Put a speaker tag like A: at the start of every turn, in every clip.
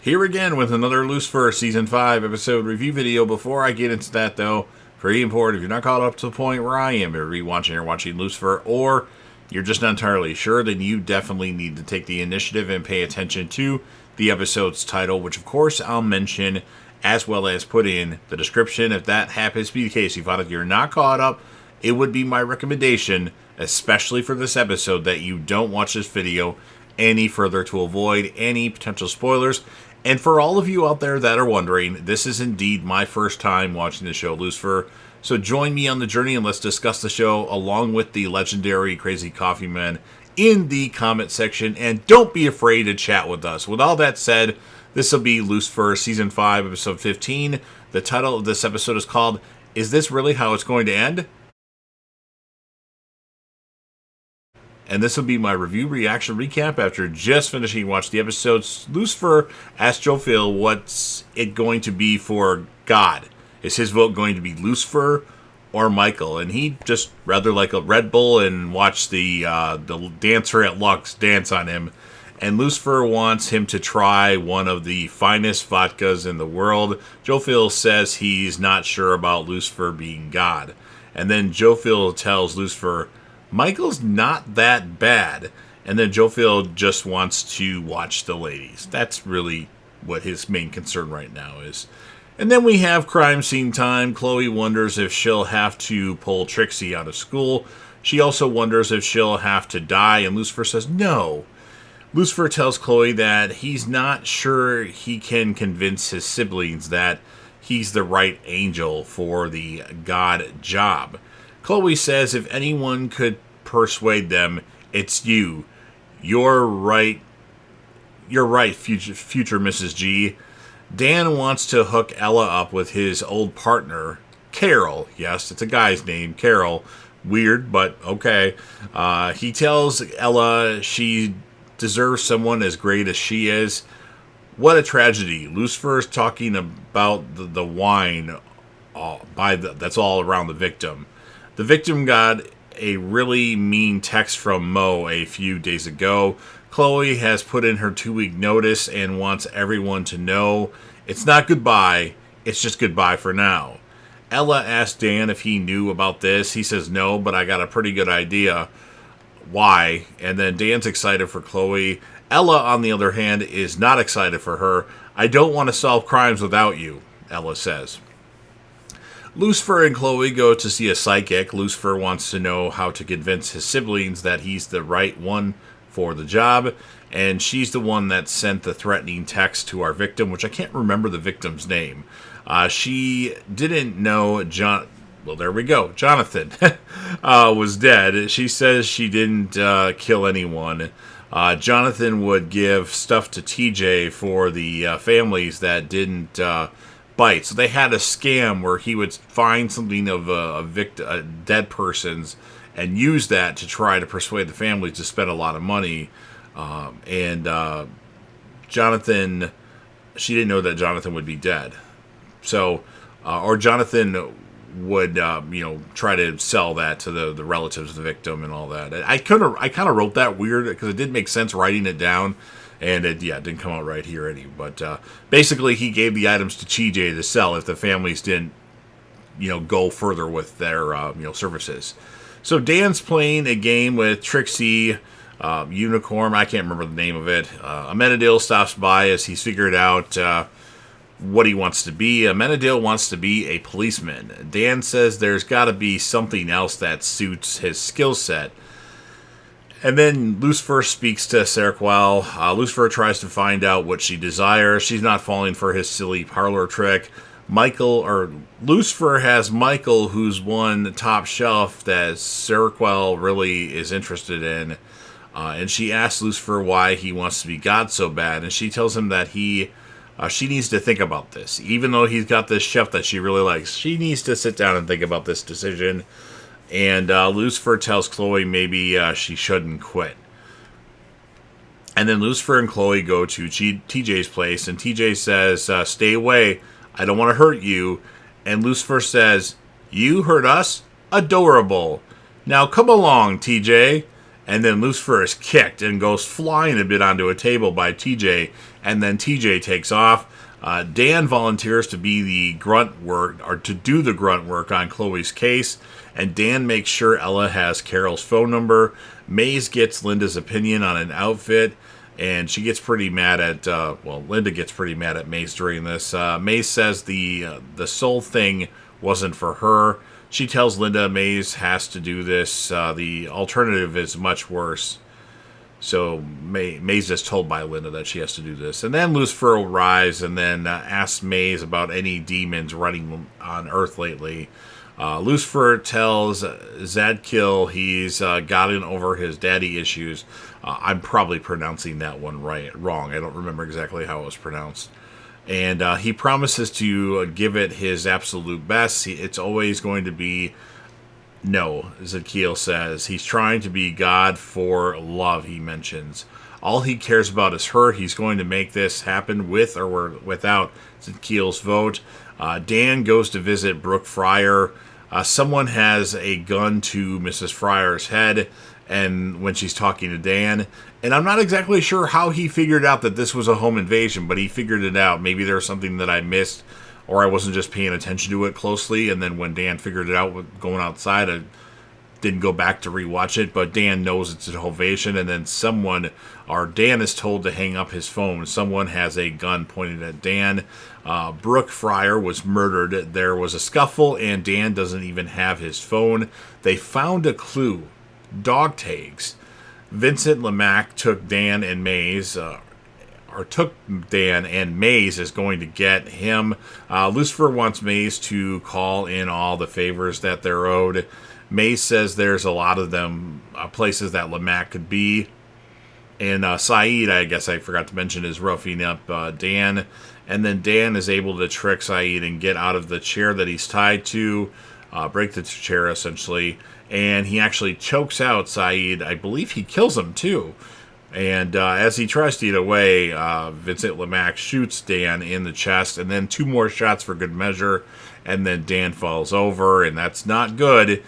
A: Here again with another Lucifer Season 5 episode review video. Before I get into that, though, very important, if you're not caught up to the point where I am, you're rewatching or watching Lucifer, or you're just not entirely sure, then you definitely need to take the initiative and pay attention to the episode's title, which of course I'll mention as well as put in the description. If that happens to be the case, you find out you're not caught up, it would be my recommendation, especially for this episode, that you don't watch this video any further to avoid any potential spoilers. And for all of you out there that are wondering, this is indeed my first time watching the show Lucifer. So join me on the journey and let's discuss the show along with the legendary Crazy Coffee Man in the comment section. And don't be afraid to chat with us. With all that said, this will be Lucifer Season 5, Episode 15. The title of this episode is called, Is This Really How It's Going to End? And this will be my review, reaction, recap after just finishing watching the episodes. Lucifer asked Joe Phil what's it going to be for God. Is his vote going to be Lucifer or Michael? And he just rather like a Red Bull and watched the dancer at Lux dance on him. And Lucifer wants him to try one of the finest vodkas in the world. Joe Phil says he's not sure about Lucifer being God. And then Joe Phil tells Lucifer, Michael's not that bad. And then Joe Phil just wants to watch the ladies. That's really what his main concern right now is. And then we have crime scene time. Chloe wonders if she'll have to pull Trixie out of school. She also wonders if she'll have to die, and Lucifer says no. Lucifer tells Chloe that he's not sure he can convince his siblings that he's the right angel for the God job. Chloe says if anyone could persuade them, it's you. You're right. You're right, future Mrs. G. Dan wants to hook Ella up with his old partner, Carol. Yes, it's a guy's name, Carol. Weird, but okay. He tells Ella she deserves someone as great as she is. What a tragedy. Lucifer is talking about the wine that's all around the victim. The victim got a really mean text from Mo a few days ago. Chloe has put in her 2-week notice and wants everyone to know it's not goodbye, it's just goodbye for now. Ella asked Dan if he knew about this. He says no, but I got a pretty good idea why. And then Dan's excited for Chloe. Ella, on the other hand, is not excited for her. I don't want to solve crimes without you, Ella says. Lucifer and Chloe go to see a psychic. Lucifer wants to know how to convince his siblings that he's the right one for the job, and she's the one that sent the threatening text to our victim, which I can't remember the victim's name. She didn't know Jonathan was dead. She says she didn't kill anyone. Jonathan would give stuff to TJ for the families that didn't bite. So they had a scam where he would find something of a dead person's and use that to try to persuade the families to spend a lot of money. Jonathan, she didn't know that Jonathan would be dead. So, or Jonathan would, try to sell that to the relatives of the victim and all that. I kind of wrote that weird because it didn't make sense writing it down. And it didn't come out right here any. But basically, he gave the items to TJ to sell if the families didn't, go further with their, services. So Dan's playing a game with Trixie, Unicorn. I can't remember the name of it. Amenadiel stops by as he's figured out what he wants to be. Amenadiel wants to be a policeman. Dan says there's got to be something else that suits his skill set. And then Lucifer speaks to Seroquel. Lucifer tries to find out what she desires. She's not falling for his silly parlor trick. Lucifer has Michael, who's one top shelf that Seroquel really is interested in. And she asks Lucifer why he wants to be God so bad. And she tells him that she needs to think about this. Even though he's got this chef that she really likes, she needs to sit down and think about this decision. And Lucifer tells Chloe maybe she shouldn't quit. And then Lucifer and Chloe go to TJ's place, and TJ says, stay away, I don't want to hurt you. And Lucifer says, you hurt us? Adorable. Now come along, TJ. And then Lucifer is kicked and goes flying a bit onto a table by TJ, and then TJ takes off. Dan volunteers to be the grunt work, or to do the grunt work on Chloe's case, and Dan makes sure Ella has Carol's phone number. Maze gets Linda's opinion on an outfit, and she gets pretty mad at, Linda gets pretty mad at Maze during this. Maze says the soul thing wasn't for her. She tells Linda Maze has to do this. The alternative is much worse. So Maze is told by Linda that she has to do this. And then Lucifer arrives and then asks Maze about any demons running on Earth lately. Lucifer tells Zadkiel he's gotten over his daddy issues. I'm probably pronouncing that one wrong. I don't remember exactly how it was pronounced. And he promises to give it his absolute best. It's always going to be no, Zadkiel says. He's trying to be God for love, he mentions. All he cares about is her. He's going to make this happen with or without Zadkiel's vote. Dan goes to visit Brooke Fryer. Someone has a gun to Mrs. Fryer's head, and when she's talking to Dan, and I'm not exactly sure how he figured out that this was a home invasion, but he figured it out. Maybe there's something that I missed, or I wasn't just paying attention to it closely, and then when Dan figured it out with going outside, I didn't go back to rewatch it, but Dan knows it's a home invasion, and then Dan is told to hang up his phone. Someone has a gun pointed at Dan. Brooke Fryer was murdered. There was a scuffle, and Dan doesn't even have his phone. They found a clue. Dog tags. Vincent LeMac took Dan and Maze, is going to get him. Lucifer wants Maze to call in all the favors that they're owed. Maze says there's a lot of them, places that LeMac could be. And Saeed, I guess I forgot to mention, is roughing up Dan. And then Dan is able to trick Saeed and get out of the chair that he's tied to, break the chair essentially. And he actually chokes out Saeed. I believe he kills him too. And as he tries to get away, Vincent LeMac shoots Dan in the chest, and then 2 more shots for good measure. And then Dan falls over, and that's not good.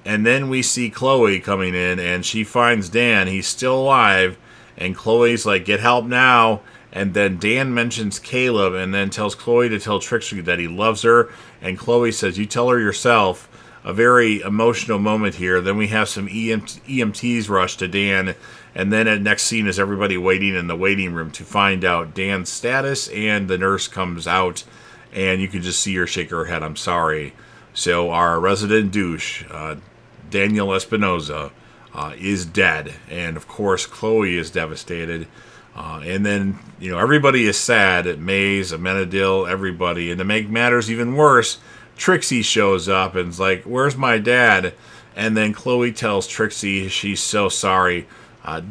A: And then we see Chloe coming in, and she finds Dan. He's still alive, and Chloe's like, "Get help now." And then Dan mentions Caleb, and then tells Chloe to tell Trixie that he loves her. And Chloe says, "You tell her yourself." A very emotional moment here. Then we have some EMTs rush to Dan, and then at next scene is everybody waiting in the waiting room to find out Dan's status, and the nurse comes out, and you can just see her shake her head, "I'm sorry." So our resident douche, Daniel Espinosa, is dead, and of course Chloe is devastated. And then, everybody is sad. Maze, Amenadiel, everybody. And to make matters even worse, Trixie shows up and is like, "Where's my dad?" And then Chloe tells Trixie she's so sorry.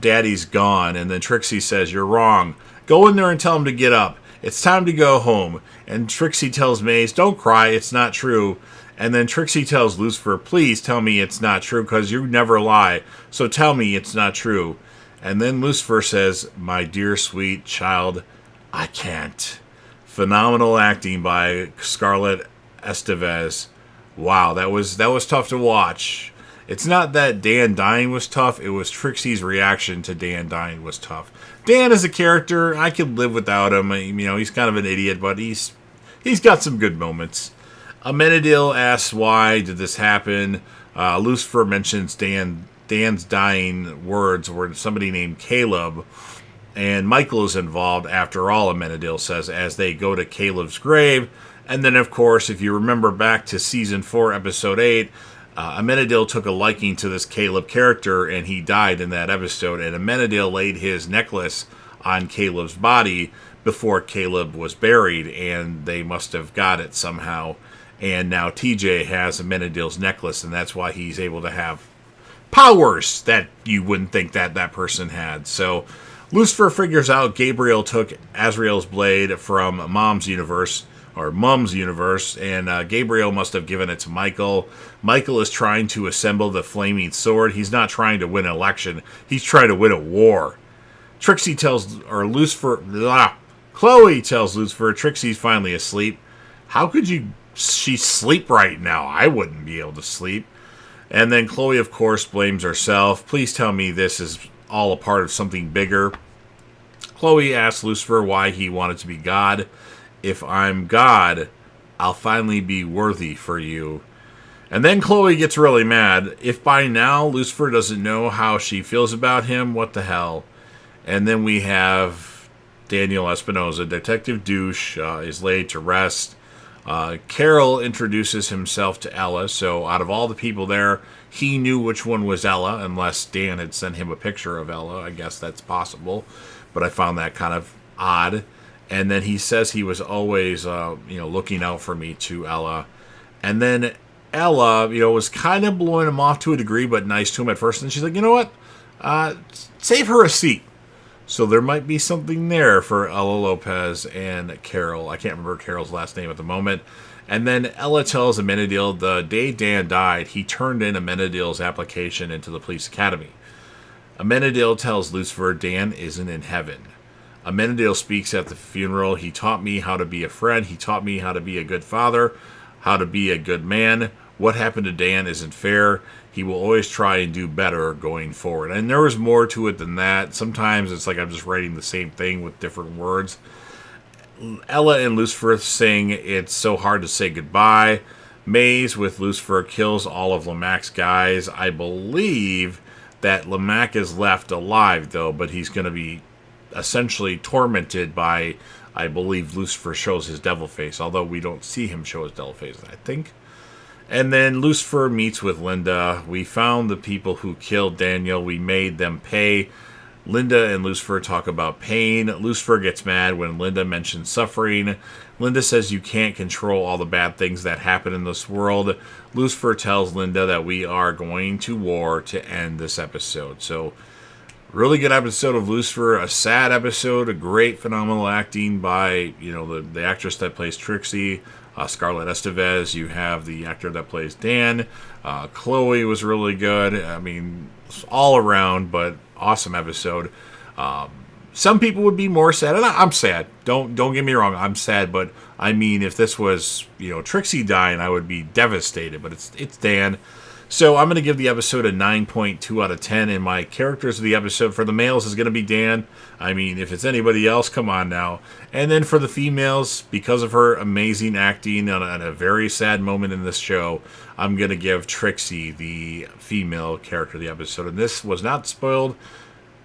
A: Daddy's gone. And then Trixie says, "You're wrong. Go in there and tell him to get up. It's time to go home." And Trixie tells Maze, "Don't cry. It's not true." And then Trixie tells Lucifer, "Please tell me it's not true, because you never lie. So tell me it's not true." And then Lucifer says, "My dear sweet child, I can't." Phenomenal acting by Scarlett Estevez. Wow, that was tough to watch. It's not that Dan dying was tough, it was Trixie's reaction to Dan dying was tough. Dan as a character, I could live without him. He's kind of an idiot, but he's got some good moments. Amenadiel asks why did this happen. Lucifer mentions Dan's dying words were somebody named Caleb, and Michael is involved after all, Amenadiel says, as they go to Caleb's grave. And then, of course, if you remember back to Season 4, Episode 8, Amenadiel took a liking to this Caleb character, and he died in that episode. And Amenadiel laid his necklace on Caleb's body before Caleb was buried, and they must have got it somehow. And now TJ has Amenadiel's necklace, and that's why he's able to have powers that you wouldn't think that person had. So Lucifer figures out Gabriel took Azrael's blade from Mum's universe, and Gabriel must have given it to Michael. Michael is trying to assemble the flaming sword. He's not trying to win an election. He's trying to win a war. Chloe tells Lucifer, Trixie's finally asleep. How could she sleep right now? I wouldn't be able to sleep. And then Chloe, of course, blames herself. Please tell me this is all a part of something bigger. Chloe asks Lucifer why he wanted to be God. If I'm God, I'll finally be worthy for you. And then Chloe gets really mad. If by now Lucifer doesn't know how she feels about him, what the hell? And then we have Daniel Espinosa, Detective Douche, is laid to rest. Carol introduces himself to Ella, so out of all the people there, he knew which one was Ella, unless Dan had sent him a picture of Ella. I guess that's possible, but I found that kind of odd. And then he says he was always, looking out for me to Ella. And then Ella, was kind of blowing him off to a degree, but nice to him at first. And she's like, you know what? Save her a seat. So there might be something there for Ella Lopez and Carol. I can't remember Carol's last name at the moment. And then Ella tells Amenadiel the day Dan died, he turned in Amenadiel's application into the police academy. Amenadiel tells Lucifer Dan isn't in heaven. Amenadiel speaks at the funeral. He taught me how to be a friend. He taught me how to be a good father, how to be a good man. What happened to Dan isn't fair. He will always try and do better going forward. And there was more to it than that. Sometimes it's like I'm just writing the same thing with different words. Ella and Lucifer sing It's So Hard to Say Goodbye. Maze with Lucifer kills all of Lamac's guys. I believe that Lamac is left alive, though, but he's going to be essentially tormented by, I believe Lucifer shows his devil face, although we don't see him show his devil face, I think. And then Lucifer meets with Linda. We found the people who killed Daniel. We made them pay. Linda and Lucifer talk about pain. Lucifer gets mad when Linda mentions suffering. Linda says you can't control all the bad things that happen in this world. Lucifer tells Linda that we are going to war to end this episode. So, really good episode of Lucifer. A sad episode. A great, phenomenal acting by, the actress that plays Trixie. Scarlett Estevez. You have the actor that plays Dan. Chloe was really good. I mean, all around, but awesome episode. Some people would be more sad, and I'm sad. Don't get me wrong, I'm sad. But I mean, if this was Trixie dying, I would be devastated. But it's Dan. So I'm going to give the episode a 9.2 out of 10, and my characters of the episode for the males is going to be Dan. I mean, if it's anybody else, come on now. And then for the females, because of her amazing acting on a very sad moment in this show, I'm going to give Trixie the female character of the episode. And this was not spoiled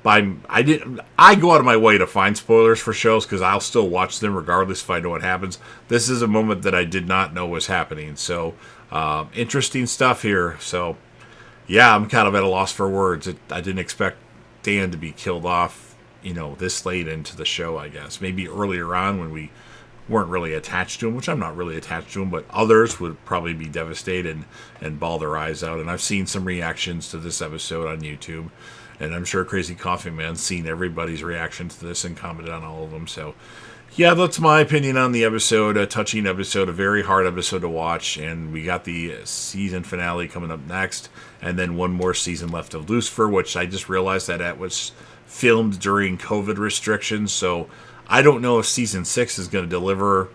A: by... I go out of my way to find spoilers for shows because I'll still watch them regardless if I know what happens. This is a moment that I did not know was happening, so... interesting stuff here. So, yeah, I'm kind of at a loss for words. I didn't expect Dan to be killed off, this late into the show, I guess. Maybe earlier on when we weren't really attached to him, which I'm not really attached to him, but others would probably be devastated and bawl their eyes out. And I've seen some reactions to this episode on YouTube, and I'm sure Crazy Coffee Man's seen everybody's reactions to this and commented on all of them. So, yeah, that's my opinion on the episode. A touching episode, a very hard episode to watch, and we got the season finale coming up next, and then one more season left of Lucifer, which I just realized that was filmed during COVID restrictions, so I don't know if season 6 is going to deliver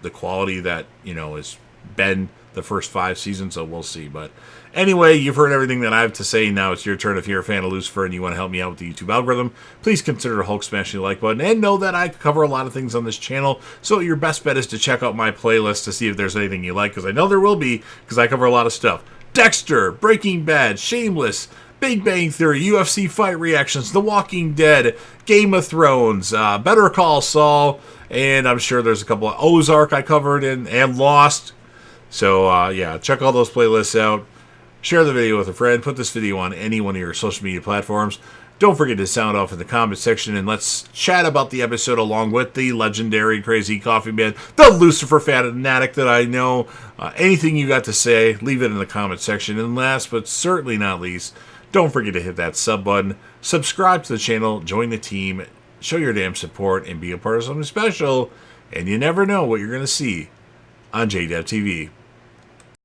A: the quality that, has been the first 5 seasons, so we'll see. But anyway, you've heard everything that I have to say. Now it's your turn. If you're a fan of Lucifer and you want to help me out with the YouTube algorithm, please consider Hulk smashing the like button, and know that I cover a lot of things on this channel, so your best bet is to check out my playlist to see if there's anything you like, because I know there will be, because I cover a lot of stuff. Dexter, Breaking Bad, Shameless, Big Bang Theory, UFC fight reactions, The Walking Dead, Game of Thrones, Better Call Saul, and I'm sure there's a couple of Ozark I covered and Lost. So, yeah, check all those playlists out. Share the video with a friend. Put this video on any one of your social media platforms. Don't forget to sound off in the comment section, and let's chat about the episode along with the legendary Crazy Coffee Man, the Lucifer fanatic that I know. Anything you got to say, leave it in the comment section. And last but certainly not least, don't forget to hit that sub button, subscribe to the channel, join the team, show your damn support, and be a part of something special. And you never know what you're going to see on JDev TV.